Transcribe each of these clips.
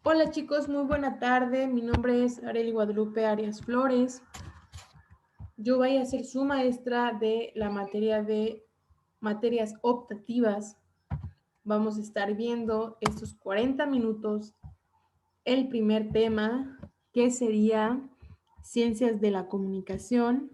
Hola chicos, muy buena tarde. Mi nombre es Arely Guadalupe Arias Flores. Yo voy a ser su maestra de la materia de materias optativas. Vamos a estar viendo estos 40 minutos el primer tema, que sería Ciencias de la Comunicación.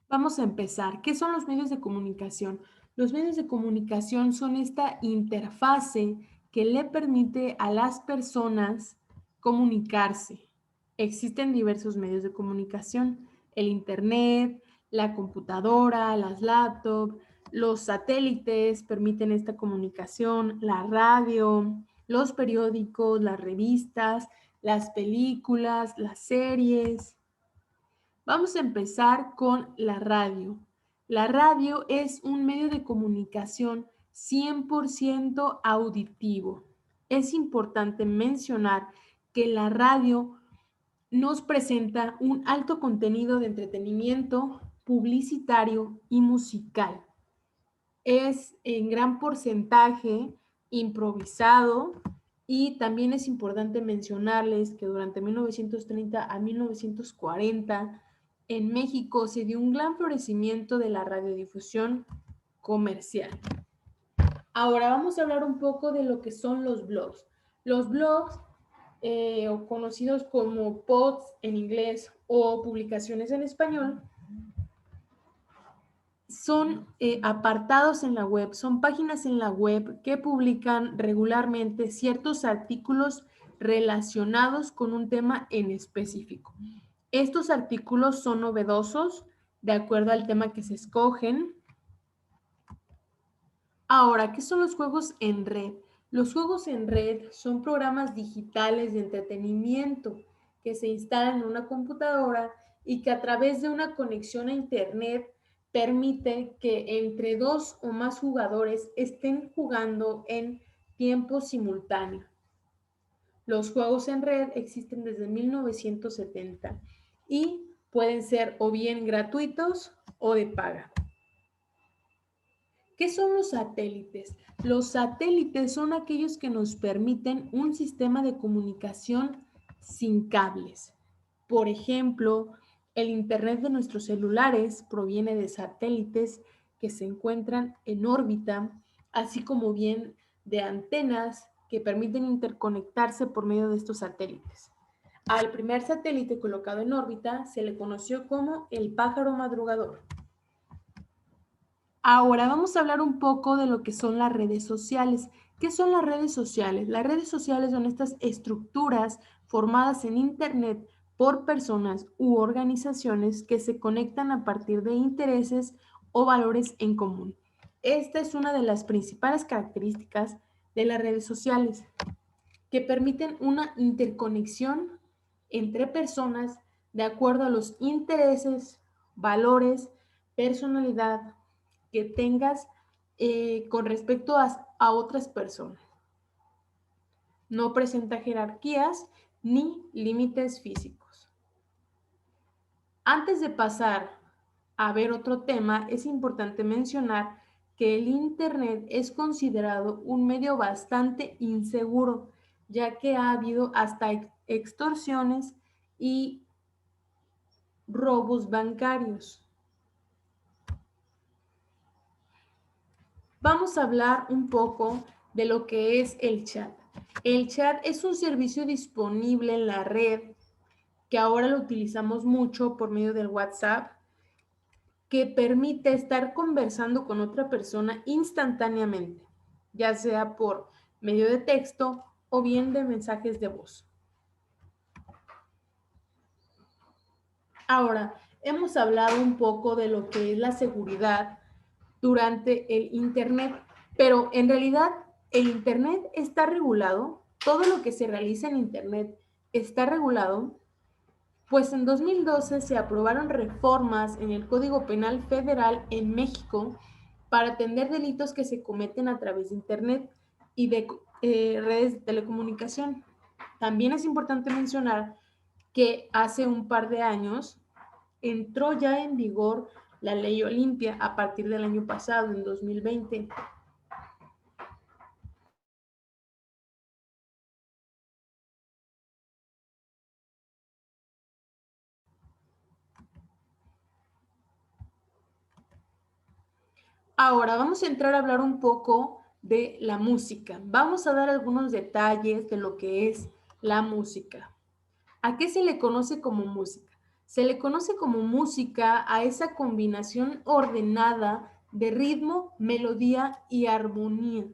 Vamos a empezar. ¿Qué son los medios de comunicación? Los medios de comunicación son esta interfase que le permite a las personas comunicarse. Existen diversos medios de comunicación: el internet, la computadora, las laptops, los satélites permiten esta comunicación, la radio, los periódicos, las revistas, las películas, las series. Vamos a empezar con la radio. La radio es un medio de comunicación 100% auditivo. Es importante mencionar que la radio nos presenta un alto contenido de entretenimiento, publicitario y musical. Es en gran porcentaje improvisado, y también es importante mencionarles que durante 1930 a 1940 en México se dio un gran florecimiento de la radiodifusión comercial. Ahora vamos a hablar un poco de lo que son los blogs. Los blogs, o conocidos como posts en inglés o publicaciones en español, son apartados en la web, son páginas en la web que publican regularmente ciertos artículos relacionados con un tema en específico. Estos artículos son novedosos de acuerdo al tema que se escogen. Ahora, ¿qué son los juegos en red? Los juegos en red son programas digitales de entretenimiento que se instalan en una computadora y que a través de una conexión a internet permite que entre dos o más jugadores estén jugando en tiempo simultáneo. Los juegos en red existen desde 1970 y pueden ser o bien gratuitos o de paga. ¿Qué son los satélites? Los satélites son aquellos que nos permiten un sistema de comunicación sin cables. Por ejemplo, el internet de nuestros celulares proviene de satélites que se encuentran en órbita, así como bien de antenas que permiten interconectarse por medio de estos satélites. Al primer satélite colocado en órbita se le conoció como el pájaro madrugador. Ahora vamos a hablar un poco de lo que son las redes sociales. ¿Qué son las redes sociales? Las redes sociales son estas estructuras formadas en Internet por personas u organizaciones que se conectan a partir de intereses o valores en común. Esta es una de las principales características de las redes sociales, que permiten una interconexión entre personas de acuerdo a los intereses, valores, personalidad que tengas con respecto a otras personas. No presenta jerarquías ni límites físicos. Antes de pasar a ver otro tema, es importante mencionar que el Internet es considerado un medio bastante inseguro, ya que ha habido hasta extorsiones y robos bancarios. Vamos a hablar un poco de lo que es el chat. El chat es un servicio disponible en la red que ahora lo utilizamos mucho por medio del WhatsApp, que permite estar conversando con otra persona instantáneamente, ya sea por medio de texto o bien de mensajes de voz. Ahora, hemos hablado un poco de lo que es la seguridad durante el Internet, pero en realidad el Internet está regulado, todo lo que se realiza en Internet está regulado, pues en 2012 se aprobaron reformas en el Código Penal Federal en México para atender delitos que se cometen a través de Internet y de redes de telecomunicación. También es importante mencionar que hace un par de años entró ya en vigor la Ley Olimpia a partir del año pasado, en 2020. Ahora vamos a entrar a hablar un poco de la música. Vamos a dar algunos detalles de lo que es la música. ¿A qué se le conoce como música? Se le conoce como música a esa combinación ordenada de ritmo, melodía y armonía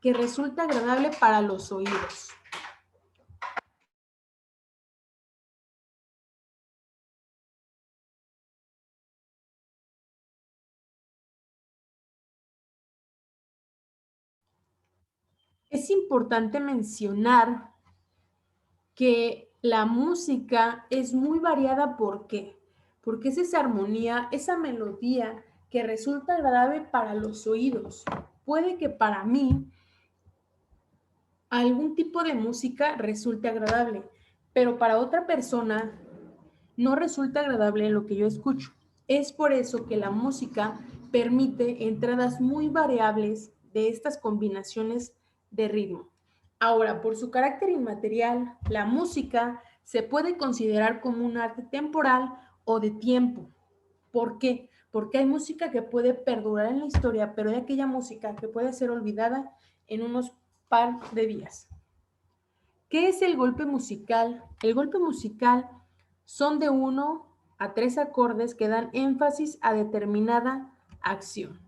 que resulta agradable para los oídos. Es importante mencionar que la música es muy variada. ¿Por qué? Porque es esa armonía, esa melodía que resulta agradable para los oídos. Puede que para mí algún tipo de música resulte agradable, pero para otra persona no resulta agradable lo que yo escucho. Es por eso que la música permite entradas muy variables de estas combinaciones de ritmo. Ahora, por su carácter inmaterial, la música se puede considerar como un arte temporal o de tiempo. ¿Por qué? Porque hay música que puede perdurar en la historia, pero hay aquella música que puede ser olvidada en unos par de días. ¿Qué es el golpe musical? El golpe musical son de 1 a 3 acordes que dan énfasis a determinada acción.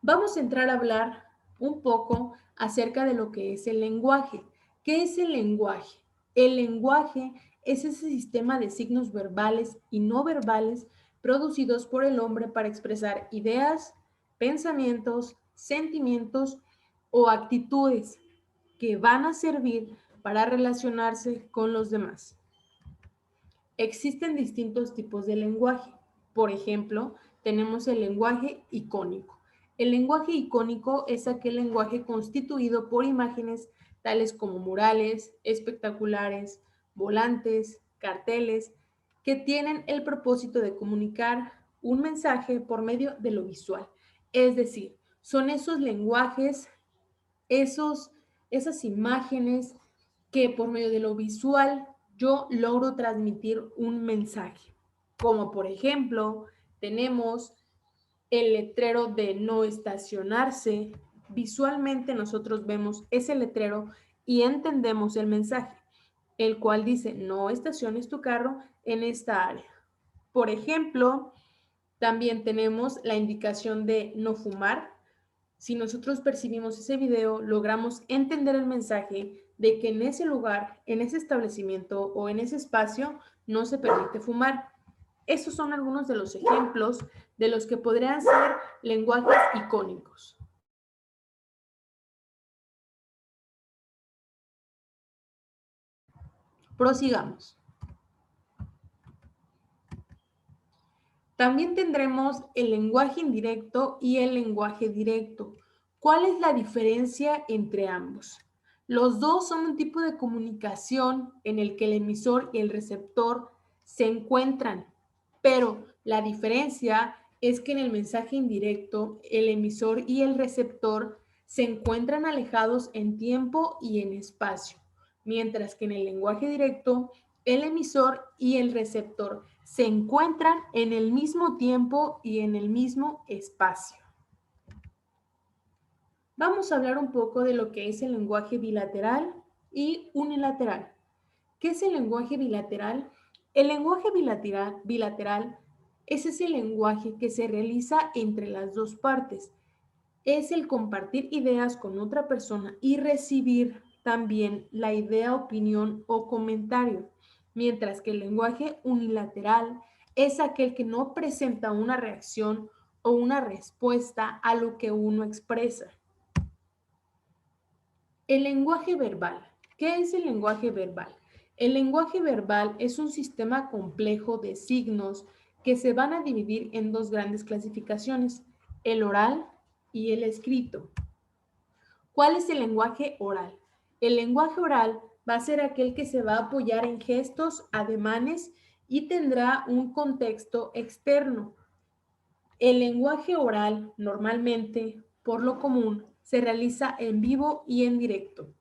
Vamos a entrar a hablar un poco acerca de lo que es el lenguaje. ¿Qué es el lenguaje? El lenguaje es ese sistema de signos verbales y no verbales producidos por el hombre para expresar ideas, pensamientos, sentimientos o actitudes que van a servir para relacionarse con los demás. Existen distintos tipos de lenguaje. Por ejemplo, tenemos el lenguaje icónico. El lenguaje icónico es aquel lenguaje constituido por imágenes tales como murales, espectaculares, volantes, carteles, que tienen el propósito de comunicar un mensaje por medio de lo visual. Es decir, son esos lenguajes, esas imágenes que por medio de lo visual yo logro transmitir un mensaje. Como por ejemplo, tenemos el letrero de no estacionarse. Visualmente nosotros vemos ese letrero y entendemos el mensaje, el cual dice no estaciones tu carro en esta área. Por ejemplo, también tenemos la indicación de no fumar. Si nosotros percibimos ese video, logramos entender el mensaje de que en ese lugar, en ese establecimiento o en ese espacio no se permite fumar. Esos son algunos de los ejemplos de los que podrían ser lenguajes icónicos. Prosigamos. También tendremos el lenguaje indirecto y el lenguaje directo. ¿Cuál es la diferencia entre ambos? Los dos son un tipo de comunicación en el que el emisor y el receptor se encuentran, pero la diferencia es que en el mensaje indirecto el emisor y el receptor se encuentran alejados en tiempo y en espacio, mientras que en el lenguaje directo el emisor y el receptor se encuentran en el mismo tiempo y en el mismo espacio. Vamos a hablar un poco de lo que es el lenguaje bilateral y unilateral. ¿Qué es el lenguaje bilateral? El lenguaje bilateral es ese lenguaje que se realiza entre las dos partes. Es el compartir ideas con otra persona y recibir también la idea, opinión o comentario, mientras que el lenguaje unilateral es aquel que no presenta una reacción o una respuesta a lo que uno expresa. El lenguaje verbal. ¿Qué es el lenguaje verbal? El lenguaje verbal es un sistema complejo de signos que se van a dividir en dos grandes clasificaciones, el oral y el escrito. ¿Cuál es el lenguaje oral? El lenguaje oral va a ser aquel que se va a apoyar en gestos, ademanes y tendrá un contexto externo. El lenguaje oral normalmente, por lo común, se realiza en vivo y en directo.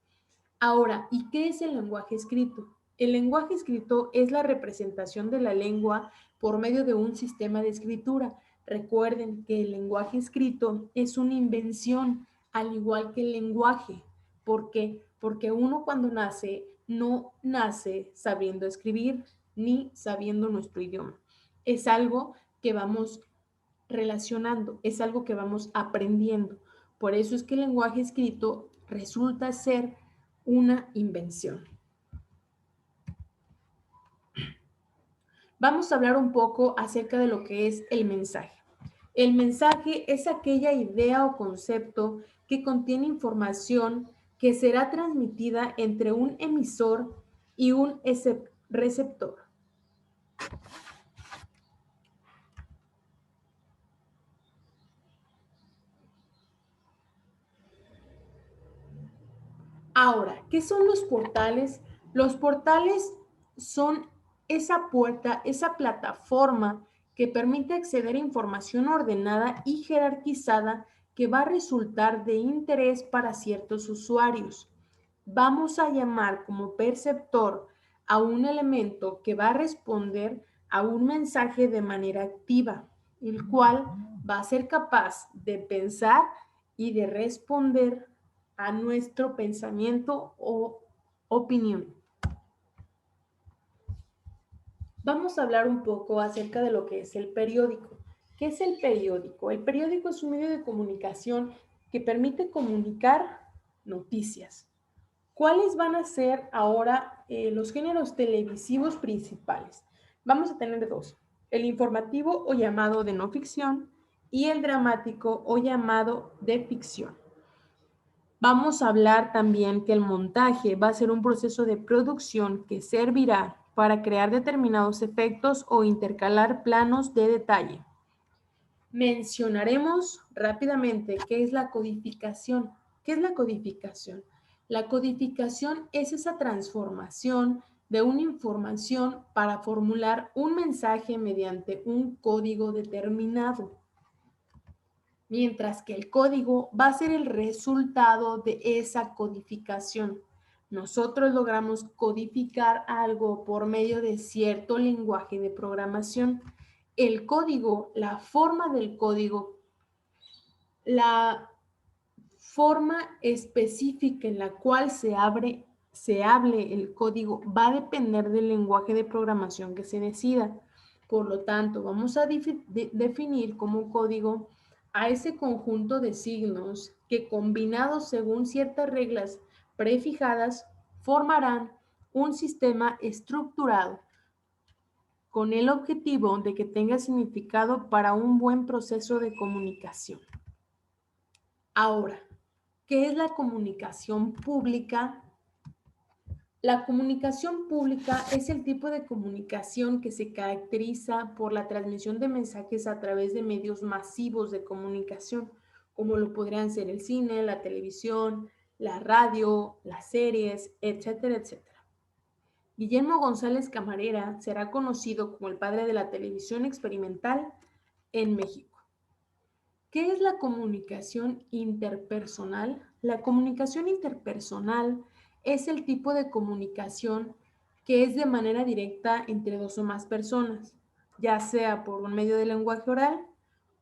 Ahora, ¿y qué es el lenguaje escrito? El lenguaje escrito es la representación de la lengua por medio de un sistema de escritura. Recuerden que el lenguaje escrito es una invención, al igual que el lenguaje. ¿Por qué? Porque uno cuando nace no nace sabiendo escribir ni sabiendo nuestro idioma. Es algo que vamos relacionando, es algo que vamos aprendiendo. Por eso es que el lenguaje escrito resulta ser una invención. Vamos a hablar un poco acerca de lo que es el mensaje. El mensaje es aquella idea o concepto que contiene información que será transmitida entre un emisor y un receptor. Ahora, ¿qué son los portales? Los portales son esa puerta, esa plataforma que permite acceder a información ordenada y jerarquizada que va a resultar de interés para ciertos usuarios. Vamos a llamar como perceptor a un elemento que va a responder a un mensaje de manera activa, el cual va a ser capaz de pensar y de responder a nuestro pensamiento o opinión. Vamos a hablar un poco acerca de lo que es el periódico. ¿Qué es el periódico? El periódico es un medio de comunicación que permite comunicar noticias. ¿Cuáles van a ser ahora los géneros televisivos principales? Vamos a tener dos, el informativo o llamado de no ficción y el dramático o llamado de ficción. Vamos a hablar también que el montaje va a ser un proceso de producción que servirá para crear determinados efectos o intercalar planos de detalle. Mencionaremos rápidamente qué es la codificación. ¿Qué es la codificación? La codificación es esa transformación de una información para formular un mensaje mediante un código determinado, mientras que el código va a ser el resultado de esa codificación. Nosotros logramos codificar algo por medio de cierto lenguaje de programación. El código, la forma del código, la forma específica en la cual se hable el código va a depender del lenguaje de programación que se decida. Por lo tanto, vamos a definir como código a ese conjunto de signos que combinados según ciertas reglas prefijadas formarán un sistema estructurado con el objetivo de que tenga significado para un buen proceso de comunicación. Ahora, ¿qué es la comunicación pública? La comunicación pública es el tipo de comunicación que se caracteriza por la transmisión de mensajes a través de medios masivos de comunicación, como lo podrían ser el cine, la televisión, la radio, las series, etcétera, etcétera. Guillermo González Camarera será conocido como el padre de la televisión experimental en México. ¿Qué es la comunicación interpersonal? La comunicación interpersonal es el tipo de comunicación que es de manera directa entre dos o más personas, ya sea por un medio de lenguaje oral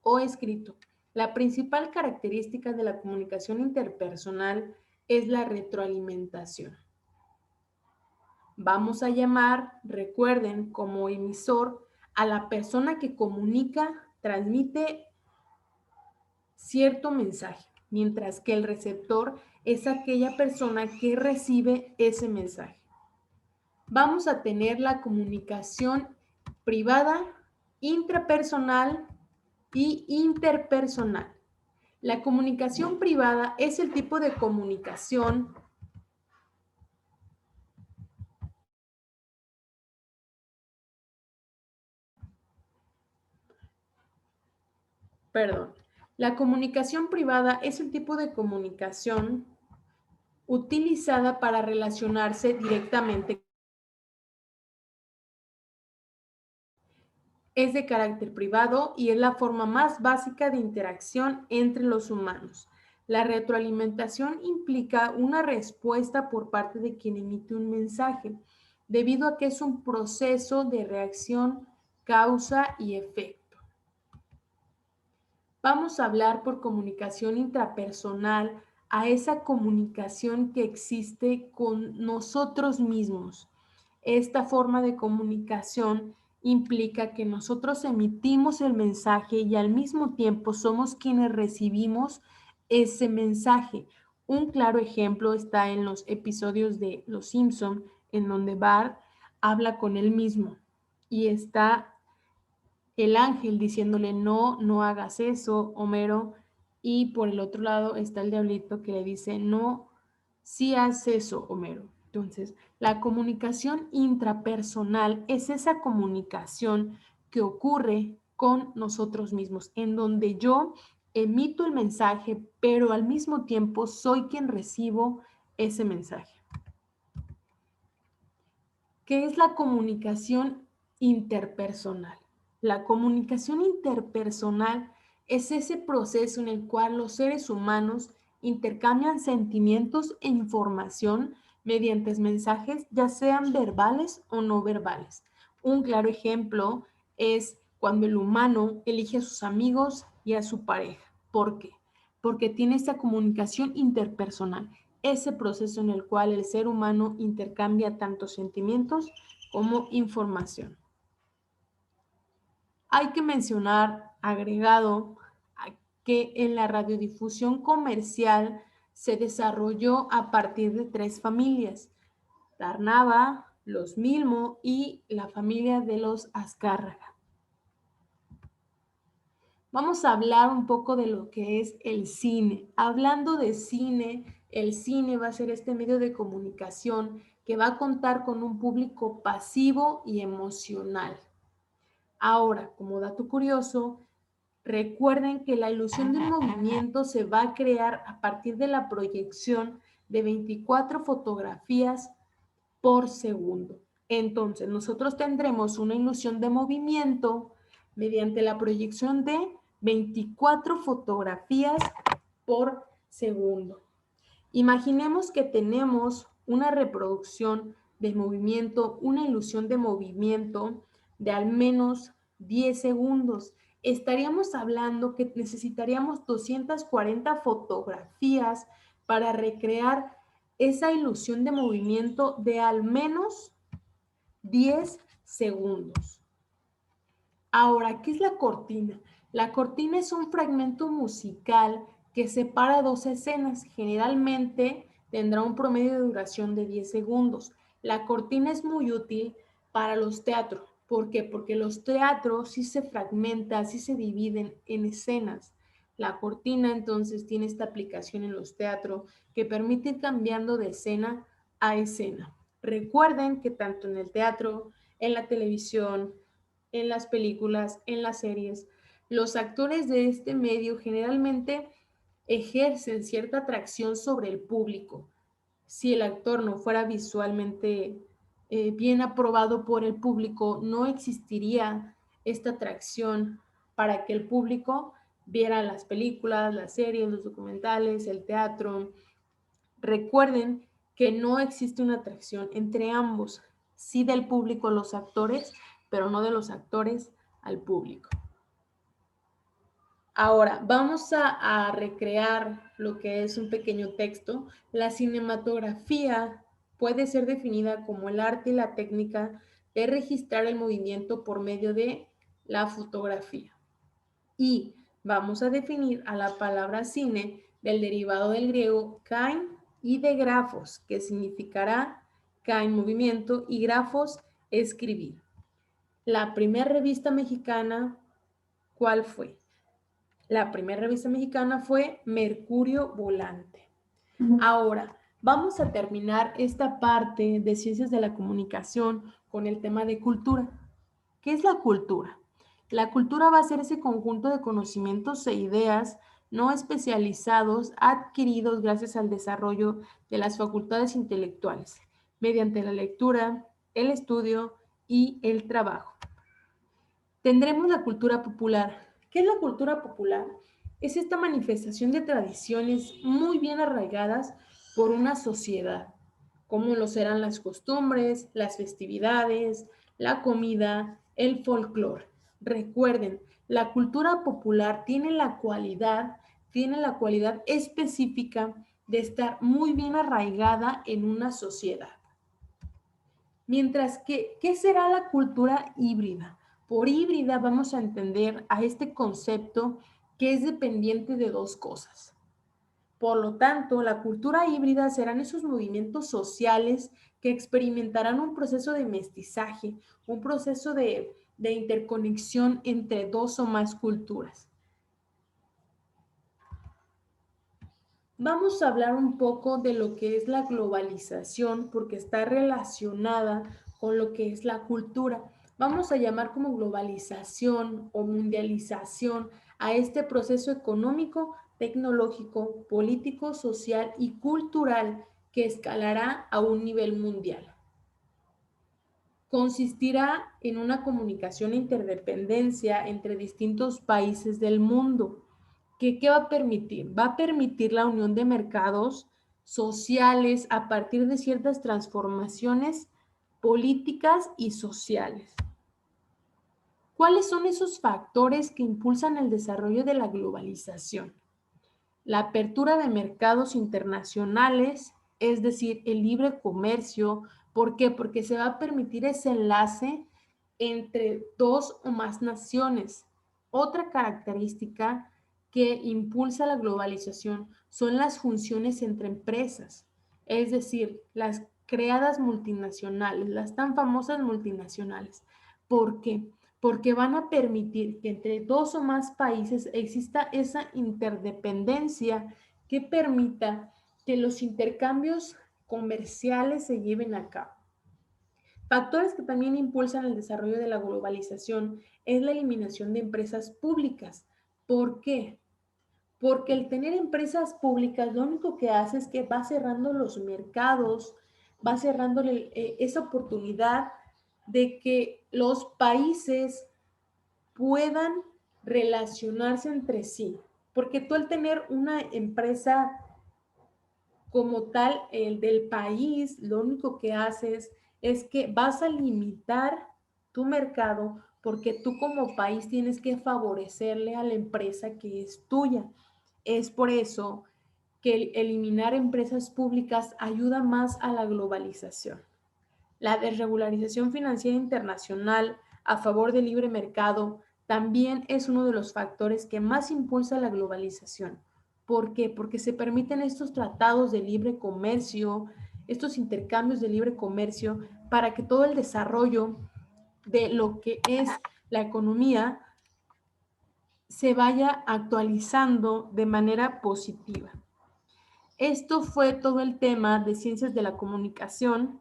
o escrito. La principal característica de la comunicación interpersonal es la retroalimentación. Vamos a llamar, recuerden, como emisor a la persona que comunica, transmite cierto mensaje, mientras que el receptor es aquella persona que recibe ese mensaje. Vamos a tener la comunicación privada, intrapersonal y interpersonal. La comunicación privada es el tipo de comunicación Perdón. La comunicación privada es el tipo de comunicación utilizada para relacionarse directamente. Es de carácter privado y es la forma más básica de interacción entre los humanos. La retroalimentación implica una respuesta por parte de quien emite un mensaje. debido a que es un proceso de reacción, causa y efecto. Vamos a hablar por comunicación intrapersonal a esa comunicación que existe con nosotros mismos. Esta forma de comunicación implica que nosotros emitimos el mensaje y al mismo tiempo somos quienes recibimos ese mensaje. Un claro ejemplo está en los episodios de Los Simpson, en donde Bart habla con él mismo y está el ángel diciéndole no, no hagas eso, Homero, y por el otro lado está el diablito que le dice no, sí haz eso, Homero. Entonces, la comunicación intrapersonal es esa comunicación que ocurre con nosotros mismos, en donde yo emito el mensaje, pero al mismo tiempo soy quien recibo ese mensaje. ¿Qué es la comunicación interpersonal? La comunicación interpersonal es ese proceso en el cual los seres humanos intercambian sentimientos e información mediante mensajes, ya sean verbales o no verbales. Un claro ejemplo es cuando el humano elige a sus amigos y a su pareja. ¿Por qué? Porque tiene esta comunicación interpersonal, ese proceso en el cual el ser humano intercambia tanto sentimientos como información. Hay que mencionar, agregado, que en la radiodifusión comercial se desarrolló a partir de 3 familias: Tarnava, los Milmo y la familia de los Azcárraga. Vamos a hablar un poco de lo que es el cine. Hablando de cine, el cine va a ser este medio de comunicación que va a contar con un público pasivo y emocional. Ahora, como dato curioso, recuerden que la ilusión del movimiento se va a crear a partir de la proyección de 24 fotografías por segundo. Entonces, nosotros tendremos una ilusión de movimiento mediante la proyección de 24 fotografías por segundo. Imaginemos que tenemos una reproducción de movimiento, una ilusión de movimiento de al menos 10 segundos. Estaríamos hablando que necesitaríamos 240 fotografías para recrear esa ilusión de movimiento de al menos 10 segundos. Ahora, ¿qué es la cortina? La cortina es un fragmento musical que separa dos escenas. Generalmente tendrá un promedio de duración de 10 segundos. La cortina es muy útil para los teatros. ¿Por qué? Porque los teatros sí se fragmentan, sí se dividen en escenas. La cortina entonces tiene esta aplicación en los teatros que permite ir cambiando de escena a escena. Recuerden que tanto en el teatro, en la televisión, en las películas, en las series, los actores de este medio generalmente ejercen cierta atracción sobre el público. Si el actor no fuera visualmente bien aprobado por el público, no existiría esta atracción para que el público viera las películas, las series, los documentales, el teatro. Recuerden que no existe una atracción entre ambos, sí del público a los actores, pero no de los actores al público. Ahora, vamos a recrear lo que es un pequeño texto. La cinematografía puede ser definida como el arte y la técnica de registrar el movimiento por medio de la fotografía. Y vamos a definir a la palabra cine del derivado del griego kain y de grafos, que significará kain movimiento y grafos escribir. La primera revista mexicana, ¿cuál fue? La primera revista mexicana fue Mercurio Volante. Ahora, vamos a terminar esta parte de ciencias de la comunicación con el tema de cultura. ¿Qué es la cultura? La cultura va a ser ese conjunto de conocimientos e ideas no especializados adquiridos gracias al desarrollo de las facultades intelectuales, mediante la lectura, el estudio y el trabajo. Tendremos la cultura popular. ¿Qué es la cultura popular? Es esta manifestación de tradiciones muy bien arraigadas por una sociedad, como lo serán las costumbres, las festividades, la comida, el folclore. Recuerden, la cultura popular tiene la cualidad específica de estar muy bien arraigada en una sociedad. Mientras que, ¿qué será la cultura híbrida? Por híbrida vamos a entender a este concepto que es dependiente de dos cosas. Por lo tanto, la cultura híbrida serán esos movimientos sociales que experimentarán un proceso de mestizaje, un proceso de interconexión entre dos o más culturas. Vamos a hablar un poco de lo que es la globalización porque está relacionada con lo que es la cultura. Vamos a llamar como globalización o mundialización a este proceso económico, tecnológico, político, social y cultural que escalará a un nivel mundial. Consistirá en una comunicación e interdependencia entre distintos países del mundo. ¿Qué va a permitir? Va a permitir la unión de mercados sociales a partir de ciertas transformaciones políticas y sociales. ¿Cuáles son esos factores que impulsan el desarrollo de la globalización? La apertura de mercados internacionales, es decir, el libre comercio. ¿Por qué? Porque se va a permitir ese enlace entre dos o más naciones. Otra característica que impulsa la globalización son las funciones entre empresas, es decir, las creadas multinacionales, las tan famosas multinacionales. ¿Por qué? Porque van a permitir que entre dos o más países exista esa interdependencia que permita que los intercambios comerciales se lleven a cabo. Factores que también impulsan el desarrollo de la globalización es la eliminación de empresas públicas. ¿Por qué? Porque el tener empresas públicas lo único que hace es que va cerrando los mercados, va cerrando esa oportunidad de que los países puedan relacionarse entre sí. Porque tú al tener una empresa como tal, el del país, lo único que haces es que vas a limitar tu mercado porque tú como país tienes que favorecerle a la empresa que es tuya. Es por eso que eliminar empresas públicas ayuda más a la globalización. La desregularización financiera internacional a favor del libre mercado también es uno de los factores que más impulsa la globalización. ¿Por qué? Porque se permiten estos tratados de libre comercio, estos intercambios de libre comercio para que todo el desarrollo de lo que es la economía se vaya actualizando de manera positiva. Esto fue todo el tema de ciencias de la comunicación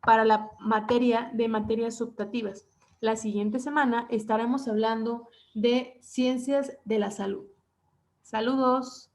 para la materia de materias optativas. La siguiente semana estaremos hablando de ciencias de la salud. Saludos.